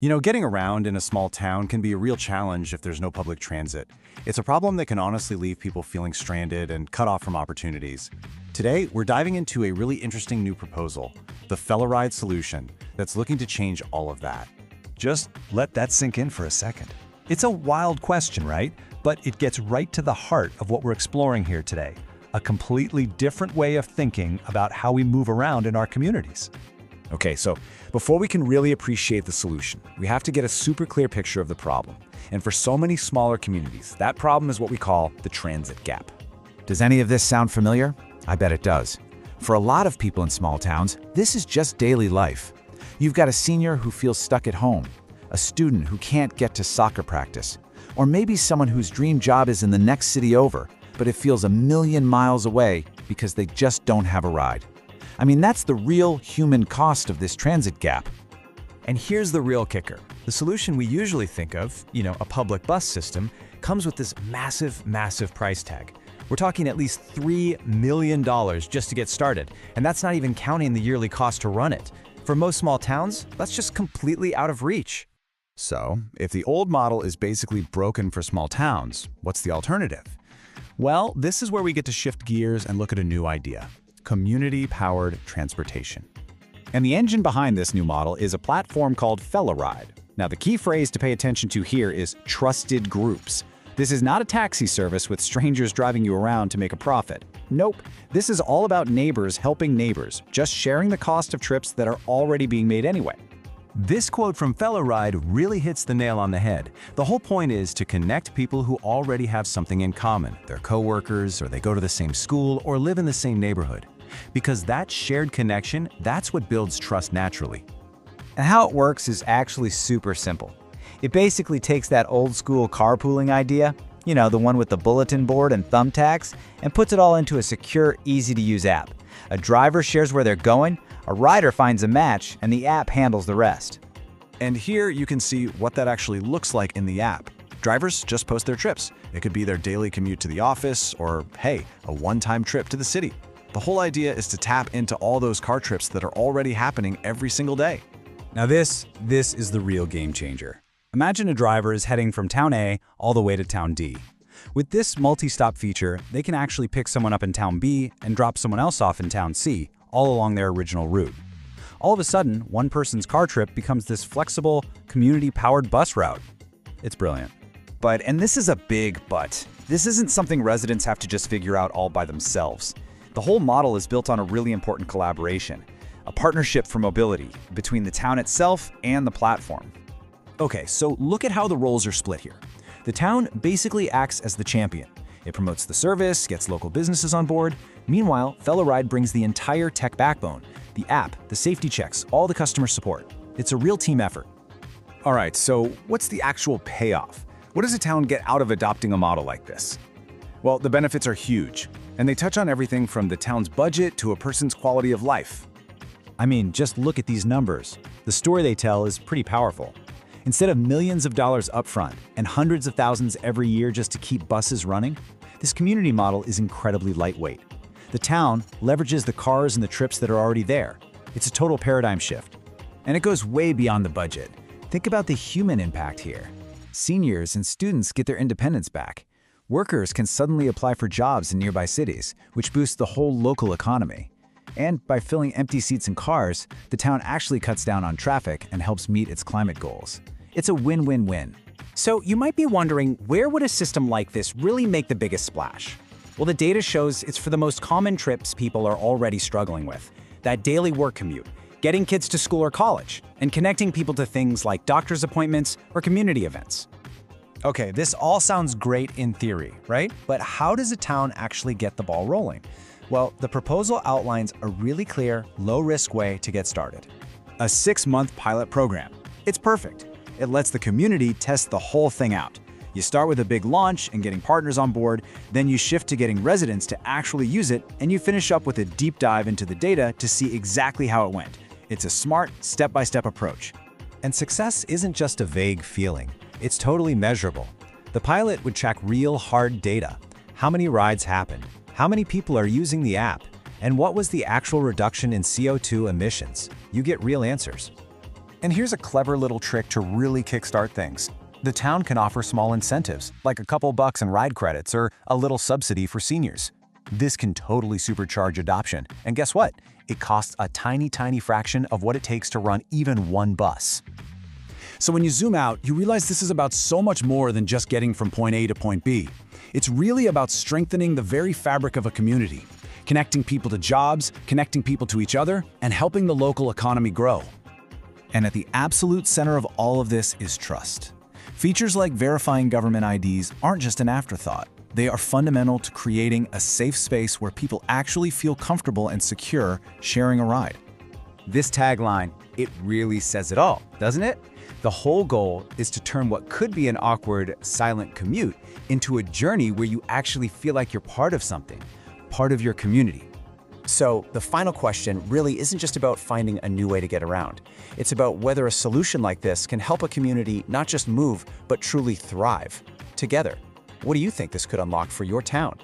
Getting around in a small town can be a real challenge if there's no public transit. It's a problem that can honestly leave people feeling stranded and cut off from opportunities. Today, we're diving into a really interesting new proposal, the FellaRide solution, that's looking to change all of that. Just let that sink in for a second. It's a wild question, right? But it gets right to the heart of what we're exploring here today. A completely different way of thinking about how we move around in our communities. Okay, so before we can really appreciate the solution, we have to get a super clear picture of the problem. And for so many smaller communities, that problem is what we call the transit gap. Does any of this sound familiar? I bet it does. For a lot of people in small towns, this is just daily life. You've got a senior who feels stuck at home, a student who can't get to soccer practice, or maybe someone whose dream job is in the next city over, but it feels a million miles away because they just don't have a ride. I mean, that's the real human cost of this transit gap. And here's the real kicker. The solution we usually think of, a public bus system, comes with this massive price tag. We're talking at least $3 million just to get started, and that's not even counting the yearly cost to run it. For most small towns, that's just completely out of reach. So, if the old model is basically broken for small towns, what's the alternative? Well, this is where we get to shift gears and look at a new idea: community-powered transportation. And the engine behind this new model is a platform called FellaRide. Now, the key phrase to pay attention to here is trusted groups. This is not a taxi service with strangers driving you around to make a profit. Nope, this is all about neighbors helping neighbors, just sharing the cost of trips that are already being made anyway. This quote from FellaRide really hits the nail on the head. The whole point is to connect people who already have something in common. They're coworkers, or they go to the same school, or live in the same neighborhood. Because that shared connection, that's what builds trust naturally. And how it works is actually super simple. It basically takes that old school carpooling idea, the one with the bulletin board and thumbtacks, and puts it all into a secure, easy-to-use app. A driver shares where they're going, a rider finds a match, and the app handles the rest. And here you can see what that actually looks like in the app. Drivers just post their trips. It could be their daily commute to the office, or hey, a one-time trip to the city. The whole idea is to tap into all those car trips that are already happening every single day. Now this is the real game changer. Imagine a driver is heading from town A all the way to town D. With this multi-stop feature, they can actually pick someone up in town B and drop someone else off in town C, all along their original route. All of a sudden, one person's car trip becomes this flexible, community-powered bus route. It's brilliant. And this is a big but. This isn't something residents have to just figure out all by themselves. The whole model is built on a really important collaboration, a partnership for mobility between the town itself and the platform. Okay, so look at how the roles are split here. The town basically acts as the champion. It promotes the service, gets local businesses on board. Meanwhile, FellaRide brings the entire tech backbone, the app, the safety checks, all the customer support. It's a real team effort. All right, so what's the actual payoff? What does a town get out of adopting a model like this? Well, the benefits are huge, and they touch on everything from the town's budget to a person's quality of life. I mean, just look at these numbers. The story they tell is pretty powerful. Instead of millions of dollars upfront and hundreds of thousands every year just to keep buses running, this community model is incredibly lightweight. The town leverages the cars and the trips that are already there. It's a total paradigm shift. And it goes way beyond the budget. Think about the human impact here. Seniors and students get their independence back. Workers can suddenly apply for jobs in nearby cities, which boosts the whole local economy. And by filling empty seats in cars, the town actually cuts down on traffic and helps meet its climate goals. It's a win-win-win. So you might be wondering, where would a system like this really make the biggest splash? Well, the data shows it's for the most common trips people are already struggling with. That daily work commute, getting kids to school or college, and connecting people to things like doctor's appointments or community events. Okay, this all sounds great in theory, right? But how does a town actually get the ball rolling? Well, the proposal outlines a really clear, low-risk way to get started. A 6-month pilot program. It's perfect. It lets the community test the whole thing out. You start with a big launch and getting partners on board, then you shift to getting residents to actually use it, and you finish up with a deep dive into the data to see exactly how it went. It's a smart, step-by-step approach. And success isn't just a vague feeling. It's totally measurable. The pilot would track real hard data. How many rides happened? How many people are using the app? And what was the actual reduction in CO2 emissions? You get real answers. And here's a clever little trick to really kickstart things. The town can offer small incentives, like a couple bucks in ride credits or a little subsidy for seniors. This can totally supercharge adoption. And guess what? It costs a tiny fraction of what it takes to run even one bus. So when you zoom out, you realize this is about so much more than just getting from point A to point B. It's really about strengthening the very fabric of a community, connecting people to jobs, connecting people to each other, and helping the local economy grow. And at the absolute center of all of this is trust. Features like verifying government IDs aren't just an afterthought. They are fundamental to creating a safe space where people actually feel comfortable and secure sharing a ride. This tagline, it really says it all, doesn't it? The whole goal is to turn what could be an awkward, silent commute into a journey where you actually feel like you're part of something, part of your community. So the final question really isn't just about finding a new way to get around. It's about whether a solution like this can help a community not just move, but truly thrive together. What do you think this could unlock for your town?